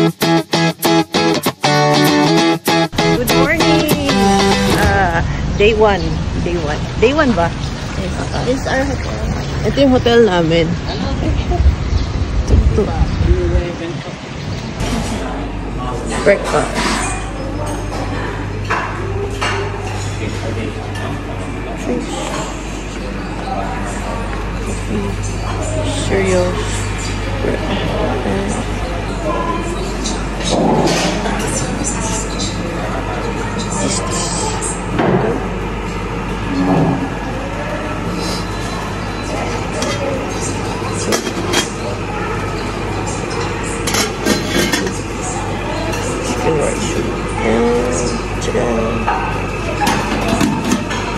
Good morning! Day 1. Day 1 ba? Yes. This is our hotel. Ito yung hotel namin. Ito. Breakfast. Fish. Cereals.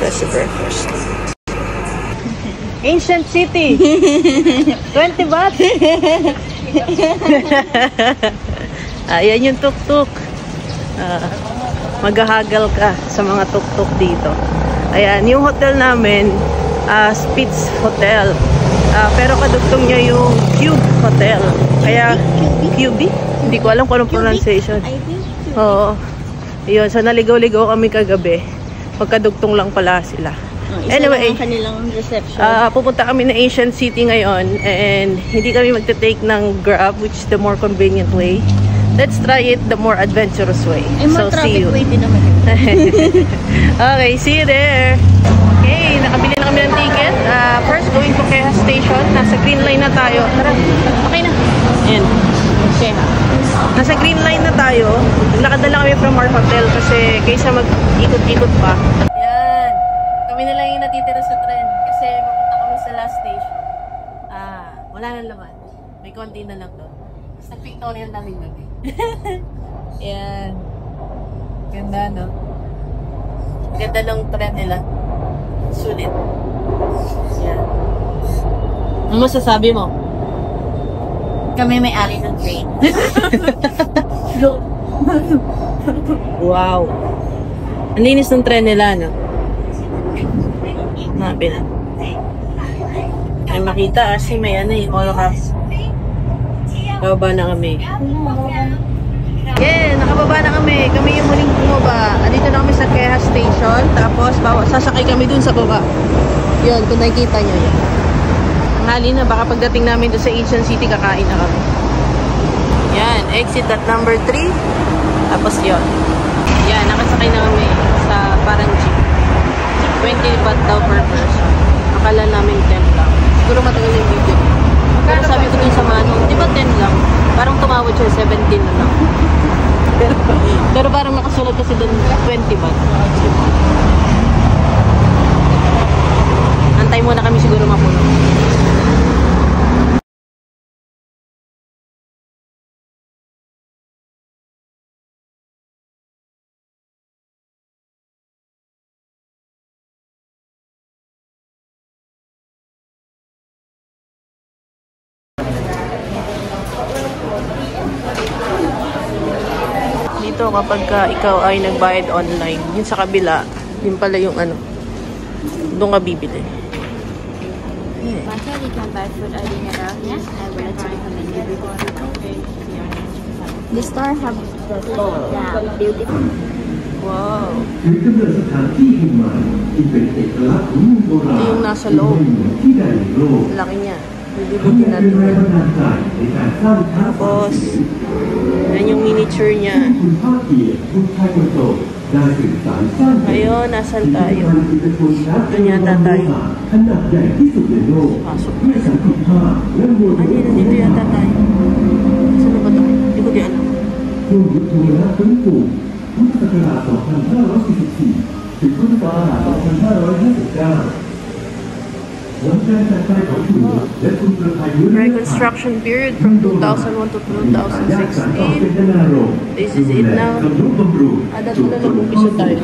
That's the breakfast. Ancient City. 20 baht. Ayan yung tuk-tuk. Maghahagal ka sa mga tuk-tuk dito. Ayan, yung hotel namin, Spitz Hotel. Pero kadugtong niya yung Cube Hotel. Kaya, QB? Hindi ko alam kung anong pronunciation. I think Oo. Yun, so naligaw-ligaw kami kagabi. Magkadugtong lang pala sila. Anyway, kanilang reception. Pupunta kami na Ancient City ngayon and hindi kami magte-take ng Grab, which is the more convenient way. Let's try it the more adventurous way. So, see you. Way din naman. Okay, see you there. Okay, nakabili na kami ng ticket. First, going to Keha Station. Nasa green line na tayo. Tara, okay na. Ayan. Keha. Nasa green line na tayo. Naglakad na lang kami from our hotel kasi kaysa mag-ikot-ikot pa. Yan. Kami na lang yung natitira sa tren kasi pupunta kami sa last station. Wala nang laman. May konti na lang doon. Sa pictorial namin gabi. Yan. Ganda, no? Ganda ng tren nila. Sulit. Yan. Ano masasabi mo? Kami may-ari ng train. Wow. Ang linis ng tren nila, no? Nabi na. Ay makita kasi may ano eh, all cars. Nakababa na kami. Yeah, nakababa na kami. Kami yung muling bumaba. Andito na kami sa Keha Station. Tapos sasakay kami dun sa baba. Yun, kung nakikita nyo yan. Ang hali na, baka pagdating namin doon sa Ancient City, kakain na kami. Yan, exit at number 3. Tapos yun. Yan, nakasakay na kami sa parang jeep. 20 baht daw per person. Akala namin 10 lang. Siguro matagal yung video. Pero sabi ko dun sa Manong, di ba 10 lang? Parang tumawad siya 17 na lang. Pero parang nakasunod kasi dun 20 baht. Antay muna kami siguro mapuno. Dito kapag ikaw ay nagbayad online, yun sa kabila, yun pala yung ano, doon ka bibili. Basta you can buy food already around here. I would like to recommend you. The store have beautiful. Wow. Ito yung nasa loob. Laki niya. Bibibutin natin yan. Tapos, yan yung miniature niya. Ayun, nasan tayo? Doon yata tayo. Pasok. Dito yata tayo. Saan ba tayo? Hindi ko di alam. Reconstruction period from 2001 to 2016. This is it now. Adat mo na nag-umpisa tayo.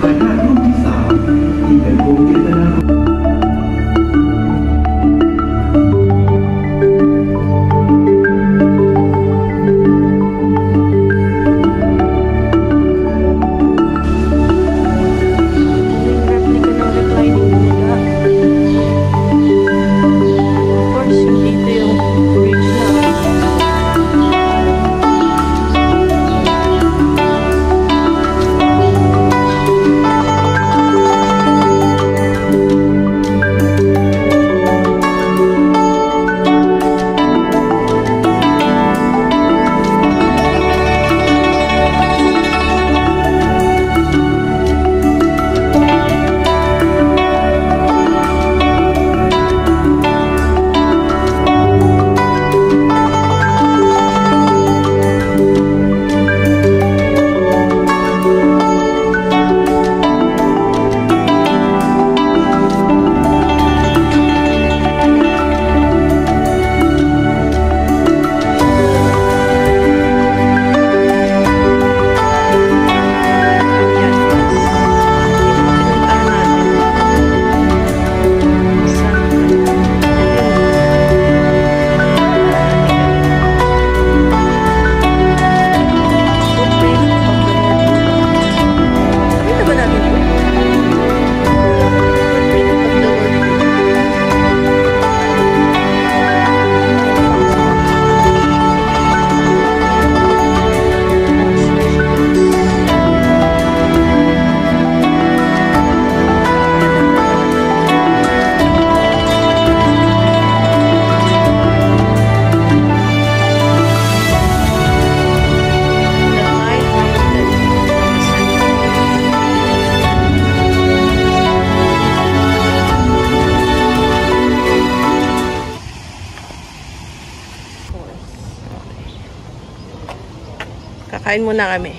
Kakain muna kami.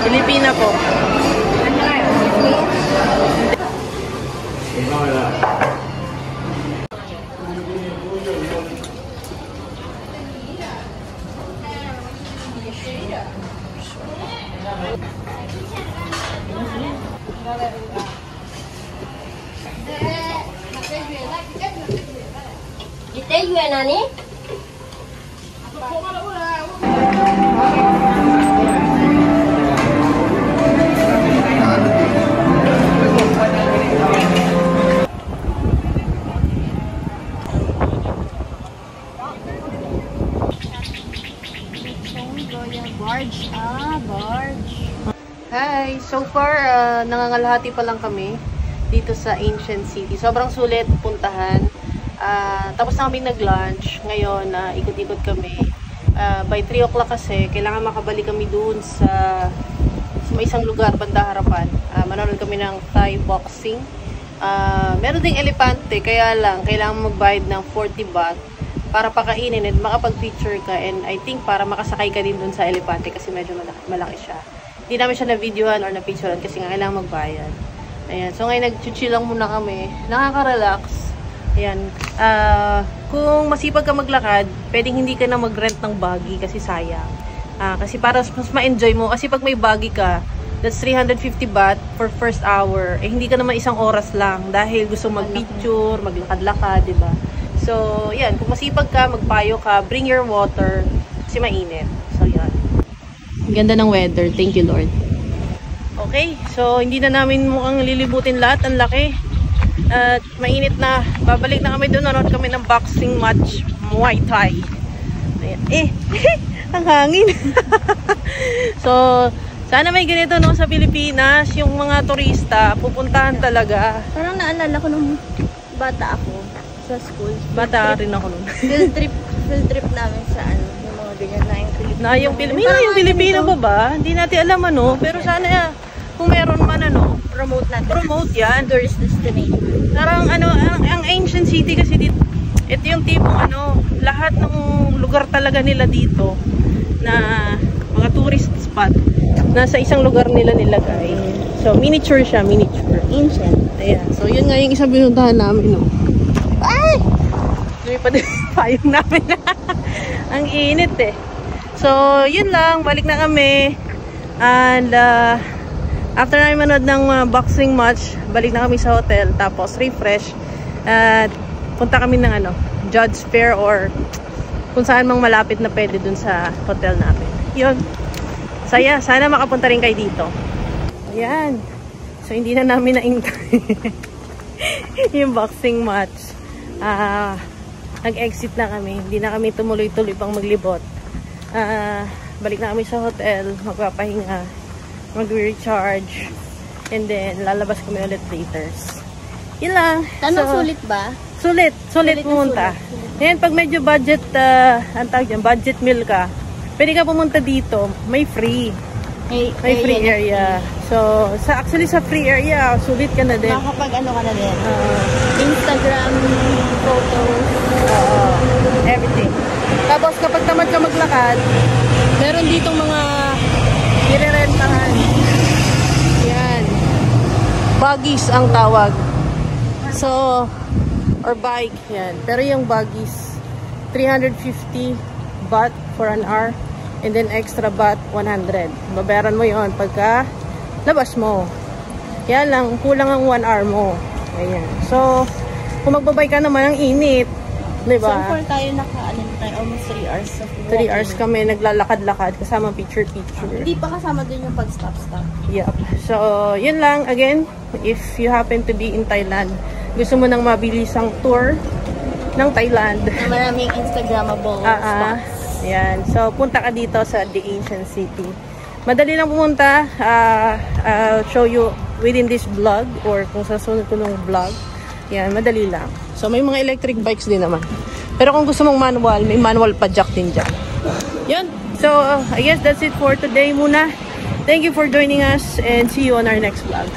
Pilipina po. Kita yun nani? Barge. Barge. Hi! So far, nangangalahati pa lang kami dito sa Ancient City. Sobrang sulit puntahan. Tapos na kami nag-lunch. Ngayon, ikot-ikot kami. By 3 o'clock kasi, kailangan makabalik kami dun sa may isang lugar, banda harapan. Manonood kami ng Thai boxing. Meron ding elepante, kaya lang, kailangan magbayad ng 40 baht para pakainin at makapag-picture ka. And I think para makasakay ka din dun sa elepante kasi medyo malaki siya. Hindi namin siya na-videohan or na-picturean kasi nga kailangan magbayad. Ayan. So ngayon nag-chill lang muna kami. Nakaka-relax. Ayan. Kung masipag ka maglakad, pwedeng hindi ka na mag-rent ng buggy kasi sayang. Kasi para mas ma-enjoy mo. Kasi pag may buggy ka, that's 350 baht for first hour. Eh hindi ka naman isang oras lang dahil gusto mag-picture, maglakad-lakad, diba? So, yan. Kung masipag ka, magpayo ka, bring your water kasi mainit. So, yan. Ganda ng weather. Thank you, Lord. Okay. So, hindi na namin mukhang lilibutin lahat. Ang laki. At mainit na. Babalik na kami doon. Nanonood kami ng boxing match. Muay Thai. Ayan. Ang hangin. So, sana may ganito no sa Pilipinas. Yung mga turista, pupuntahan talaga. Parang naalala ko nung bata ako sa school. Bata rin ako nun. Field trip namin sa yung mga ganyan na yung Pilipino. Yung Pilipino ba ba? Hindi natin alam ano. Pero sana kung meron man Promote natin. Promote yan. Tourist destination. Parang ang Ancient City kasi dito, ito yung tipong lahat ng lugar talaga nila dito na mga tourist spot nasa isang lugar nila nilagay. So miniature siya, miniature. Ancient. Ayan. So yun nga yung isang pinuntahan namin Ay! Lumipad yung payong namin. Ang init So yun lang, balik na kami. And after namin manood ng boxing match, balik na kami sa hotel. Tapos refresh. At punta kami ng Judge Fair or kung saan mang malapit na pwede dun sa hotel namin. Yun. Saya. Sana makapunta rin kayo dito. Ayan. So hindi na namin naintay yung boxing match. Nag-exit na kami. Hindi na kami tumuloy-tuloy pang maglibot. Balik na kami sa hotel. Magpapahinga. Mag-recharge. And then, lalabas kami ulit later. Yun lang. Tanong sulit ba? Sulit pumunta. Ngayon, pag medyo budget, budget meal ka, pwede ka pumunta dito. May free. May free area. So, actually sa free area, sulit ka na din. Makakapag ka na din. Instagram, photos. Everything. Tapos, kapag tamad ka maglakad, meron ditong mga irerentahan. Yan. Buggies ang tawag. So, or bike. Yan. Pero yung buggies, 350 baht for an hour. And then extra baht, 100. Babayaran mo yon pagka labas mo. Yan lang, kulang ang 1 hour mo. Ayan. So, kung magbabay ka naman, ang init. Diba? So far tayo almost 3 hours of walking. 3 hours kami naglalakad-lakad kasama picture-picture. Hindi pa kasama din yung pag-stop-stop. Yep. So, yun lang. Again, if you happen to be in Thailand, gusto mo nang mabilisang tour, ng Thailand. Na maraming Instagrammable spots. Yan. So, punta ka dito sa The Ancient City. Madali lang pumunta. I'll show you within this vlog or kung sa sunod ko ng vlog. Yan, madali lang. So, may mga electric bikes din naman. Pero kung gusto mong manual, may manual pa jack din dyan. Yan. So, I guess that's it for today muna. Thank you for joining us and see you on our next vlog.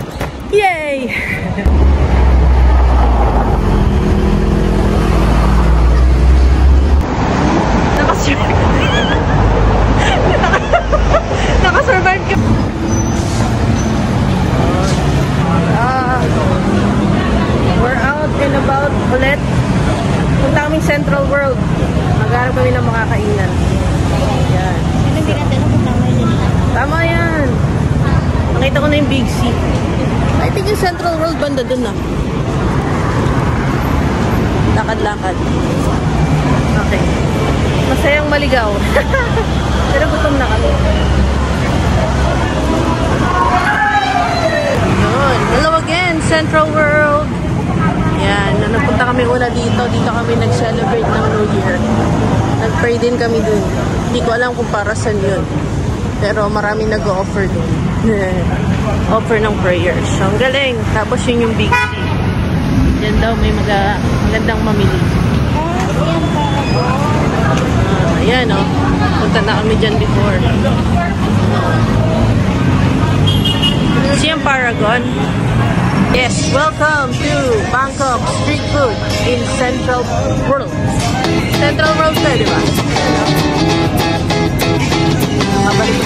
Yay! Nakasurvive ka. We're out and about ulit. Punta kaming Central World. Maghanap kami ng makakainan. Yan. Hindi natin ako tama yun. Tama yan. Nakita ko na yung Big C. I think yung Central World banda dun na. Lakad-lakad. Okay. Masayang maligaw. Pero gutom na kami. Yun. Hello again, Central World. Yan. Napunta kami una dito. Dito kami nag-celebrate ng New Year. Nag-pray din kami dun. Hindi ko alam kung para saan yun. Pero marami nag-o-offer dun. Offer ng prayers. So, ang galing. Tapos yun yung Big C. Yan daw may magandang mamili. Ayan o. Punta na kami dyan before. Siyang Paragon. Yes, welcome to Bangkok Street Food in Central World. Central World na, di ba? Mabalik.